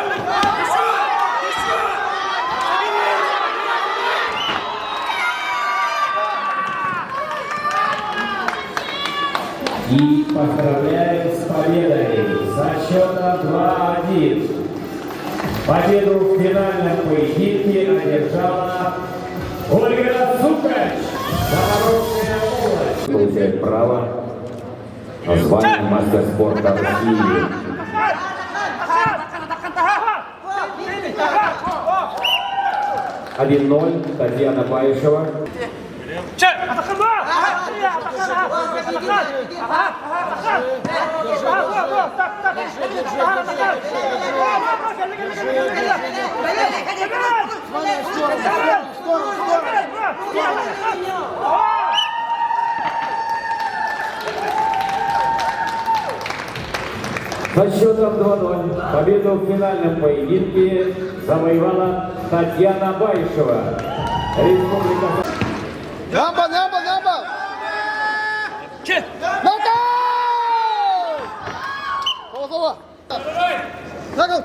И поздравляем с победой со счетом 2-1. Победу в финальном поединке Ольга Сукач, Запорожская область. Получает право на звание мастер спорта России. 1-0, Татьяна Баишева. Со счетом 2-0 победу в финальном поединке завоевала Татьяна Баишева. Республика. Набал! Нагл!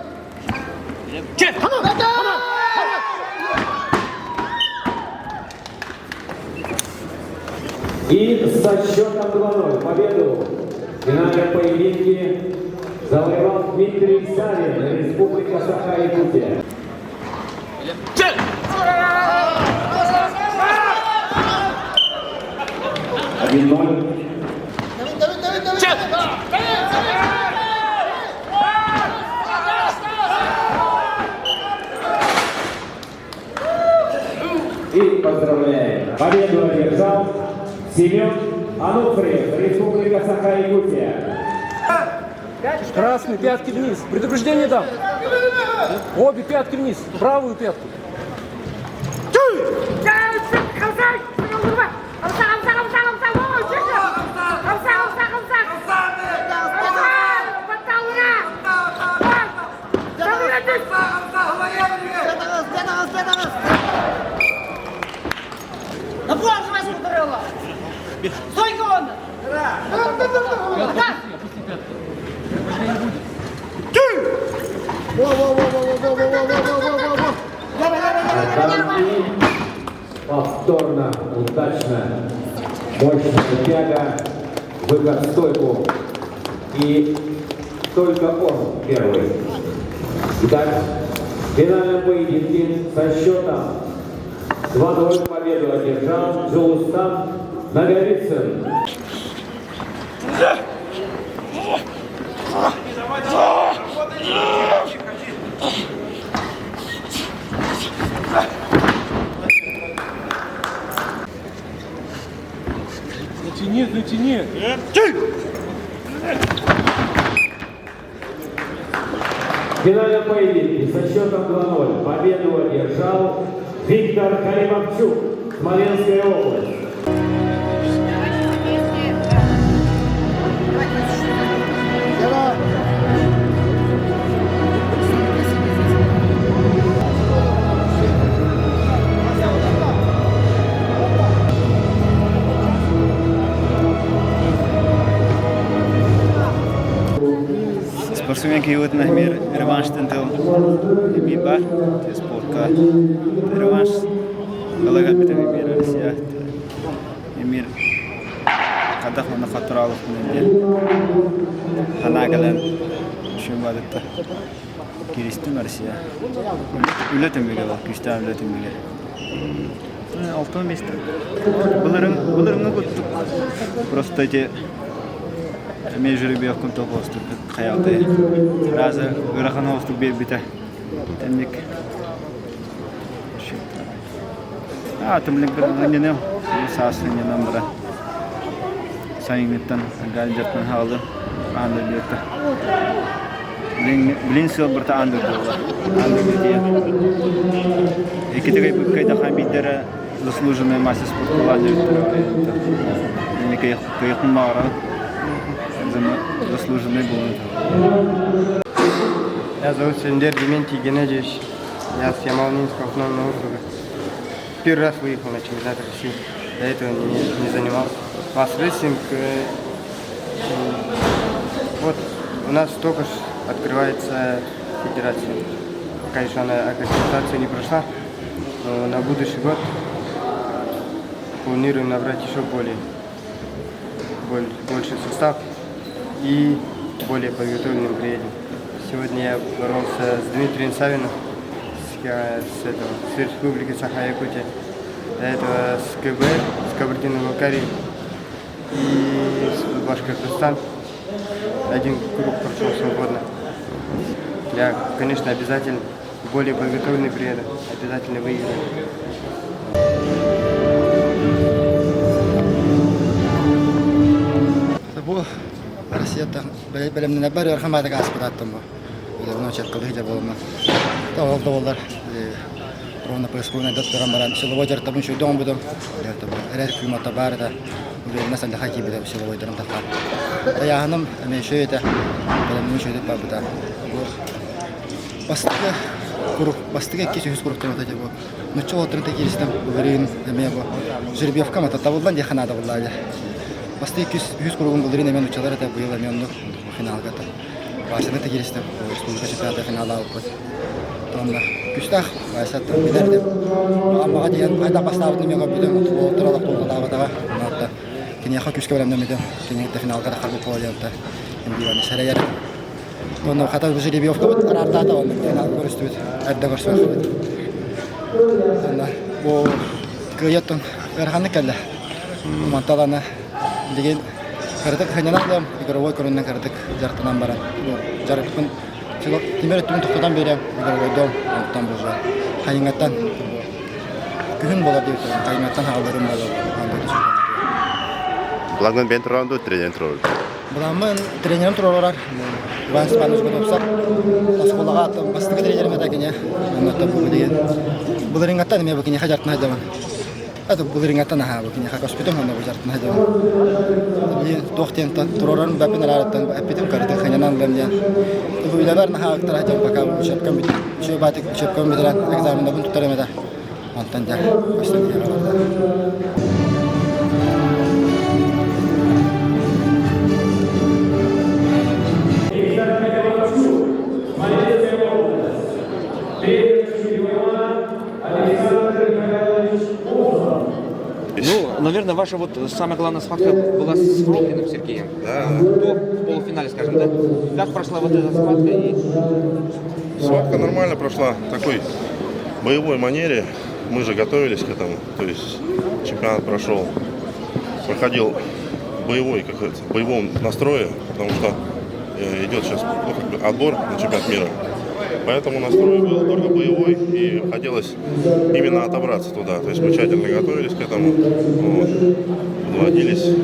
И со счетом 2-0 победу в финальном поединке завоевал Дмитрий Савин, Республика Саха-Якутия. 1-0. И поздравляем! Победу одержал Семен Ануфриев, Республика Саха-Якутия. Красный, пятки вниз. Предупреждение дам. Обе пятки вниз. Правую пятку. Стойка он! Повторно, удачно, мощная тяга, выход в стойку. И только он первый. Итак, в финальном поединке со счетом 2-0 победу одержал Джоустан Наговицын. Затяни. В финальном поединке со счетом 2-0 победу одержал Виктор Халимовчук, Смоленская область. Спортсменки юутнахмир реванштан тыл миба спортка реванш балага битами мир Россия мир кадах на фатуралов мир ханагалан шумадта киристин Россия үлетем бигала кристиан үлетем бигала алтын место буларың гуттук просто эти между бьёвком толстый хаялты раза вырахановстук бебита тенник тымлик не сасыне номера сайнгыттан галжаттан халды анда бетта блин сыл бирта анда болду экитеге кайда хамидера заслуженный мастер спорта тенник кайхмара заслуженный был. Я зовут Сендер Дементий Геннадьевич. Я с Ямал-Ненецкого автономного округа. Первый раз выехал на чемпионат России. До этого не занимался. Масс-рейсинг. Вот у нас только открывается федерация. Пока еще она аккредитацию не прошла. Но на будущий год планируем набрать еще больше состав и более подготовленным приедем. Сегодня я боролся с Дмитрием Савиным с Республики Саха-Якутия. До этого с Кабардино-Балкарии и с Башкортостан. Один круг прошел свободно. Я, конечно, обязательно более подготовленный приеду, обязательно выиграю. Bu Rossiyada bilimni bir rahmat qasib atdim bu. Buni chaqildi hija bo'lma. To'g'ri Ровно происходит доктора Маран. Силовой дер табун шо дом будем. Это редко климата барда. У нас на хаки будем силовой дером тафар. Я ханам мешо это. Будем мешо это пабуда. Бастыга кеше хүс курып тема тажа бу. Ну чого тренте киристем уверен эме бу. Жеребьевка мата табылдан де ханада буллады. Бастыга хүс курубун булдырын эмен учалар это быйла мен финалга та. Башына та киристем. Республика чемпионата финала алып. Томда күстах байсатты билерди. Амага деген кайда бастабын мен көбүдөн туралык туралык дагы. Натта кене ха күскө белем демедим. Кене финалга да калып коелды. Эмди баны шараер. Оны хата уже жеребьевка бит карарда да оны финал көрүстүбүт. Адда көрсөтүбүт. Анда бу кыяттын эрханы келди. Монталана деген кырдык ханянам игровой көрүнөн кырдык жартынан барат. Жарыктын температурын тоқтадан берем, игровой дом, антон бужа. Хайыңаттан күн болады деп тұрмын. Хайыңаттан алдарым болады. Бұлаңнан бен тұрғанды тренер тұрыр? Бұлаңмен тренерім тұрыр. Иван Спанович көтөпсақ, Асколаға аттым, бастығы тренерім әдәкіне. Бұл рингаттан мен бұкіне қажартын айдамын. Это был рингаттан аха, бұкіне қақоспетім, онда бұжартын айдамын. Мен тоқтен тұрырын бәпін әраттан, әппетім кәрді қайнанан бәмден. Uylar nahaklar hacım bakalım şapkam bitti. Şu batık şapkam bitiren egzamında bunu tutaramadı. Ondan da başladı. Ну, наверное, ваша вот самая главная схватка была с Фролкиным Сергеем. Да. В полуфинале, скажем, да? Как прошла вот эта схватка? Схватка нормально прошла. В такой боевой манере. Мы же готовились к этому. То есть чемпионат проходил боевой, в боевом настрое, потому что идет сейчас отбор на чемпионат мира. Поэтому настрой был только боевой, и хотелось именно отобраться туда. То есть мы тщательно готовились к этому, подводились.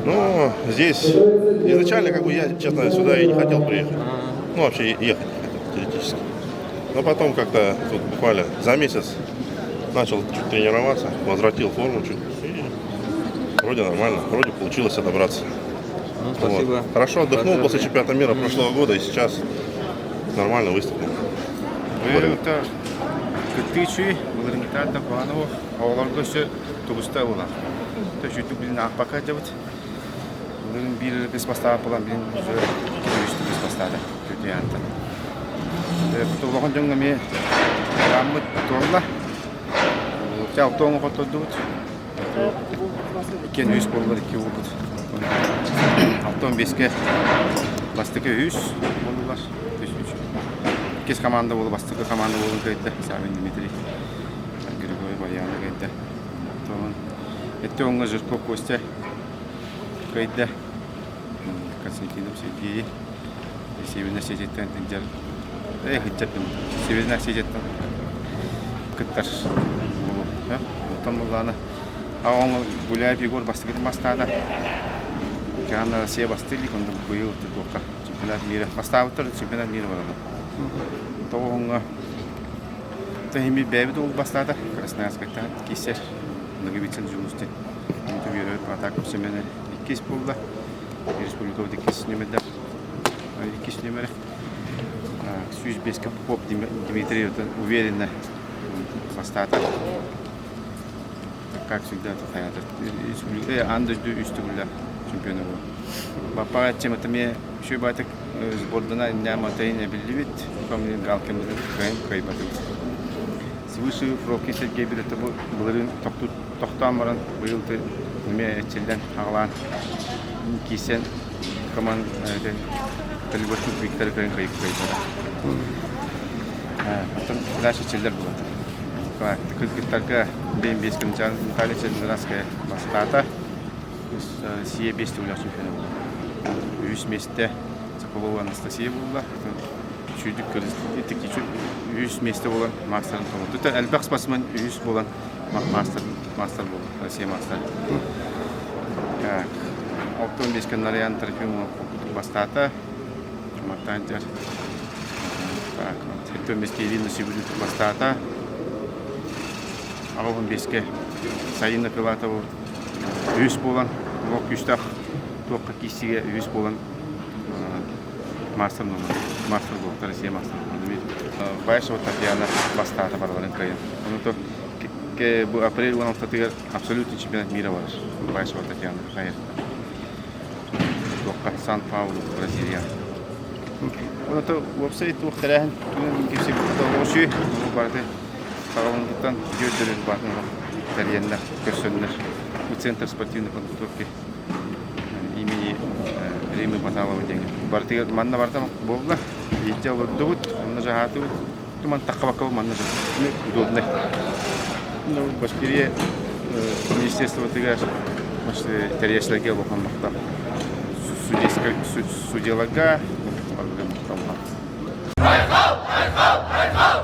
Но здесь изначально, я, честно, сюда и не хотел приехать. Ну, вообще ехать не хотел, теоретически. Но потом как-то тут буквально за месяц начал чуть тренироваться, возвратил форму чуть. И вроде нормально, вроде получилось отобраться. Ну, спасибо. Вот. Хорошо отдохнул после чемпионата мира прошлого года, и сейчас нормально выступил. Быйылта кыттычы булырыңтата бану оолоргосы тугуста була. Төшүтү билин акпака жабыт. Булырың бир бес бастаа булан билин өзү күрүштү бес бастаада төтөянта. Тулган жоңга ме раммыт торла. Чалтоң котодут. Кен үс болбор ики болбут. Алтон беске бастыка үс болдулар. Кес команда болу, бастығы команда болу кайда. Сабин Дмитрий, Григорий Баяны кайда. Этте оңға жүркөк көсте кайда. Константинов Сергей, Северный Сететтен тенджер. Хитчаттын, Северный Сететтен кыттар болу. Оттан боланы. Оңға Гуляев Егор бастығы бастада. Кана Россия бастылик, онда быйыл тоққа чемпионат мира. Бастауыттар чемпионат мира барады. Тоғыңа тәймі бәбіді ол бастады. Красноярскайта кесер. Нагибицин жұмысты. Интугеры атакып семені 2 болды. Республикавды 2 нөмірді. 2 нөмірі. Сүйізбескі Поп Дмитрий уверенно бастады. Как всегда, андыжды үсті бұлда чемпионы бұл. Бапаға тематыме шөй байтық сбордана няма тайна билибит, помню галкемден кайбатып. Свыше Фролкин Сергей билет буларын тоқтамаран быйылды неме этчелден ағлан кисен команд Талибошин Виктор Крен кайбатып. Потом дальше челдер болады. Кыргызстарга бен 5 күн жан Наталья Черноградская бастата. Сие 5 түгүлө чемпион. 100 месте Соколова Анастасия булла. Чүйдүк көрсөтүп тикти 100 месте болгон мастерин толду. Түтө албак спортсмен 100 болгон мастер болду. Россия мастер. Так. 15 күн Нариан Трофимова бастата. Мартантер. Так, это месте Ирина Сибирюк бастата. Алган беске Саина Пилатова 100 болған, Лок Юстав тоққа кистиге 100 болған мастер болды, Россия мастер болды. Байшева Татьяна бастата барларын крайын. Бұл апрель 16-тыгер абсолютный чемпионат мира бар. Байшева Татьяна, хайыр. Тоққа Сан-Паулу, Бразилия. Оны веб-сайт уқтарахын түнін кепсе бұқталғышы барды сағалындықтан жөздерін батын итальяндар, көрсөнлер. Центр спортивной подготовки имени Римы Баталова деген. Бартыгер манна бартам болды. Ете алырды бұд, онына жағаты бұд. Туман таққабаққа манна жағаты. Удобный. Башкирия министерство тыгар тәрияшілерге болған мақта. Судьяларға Айқау!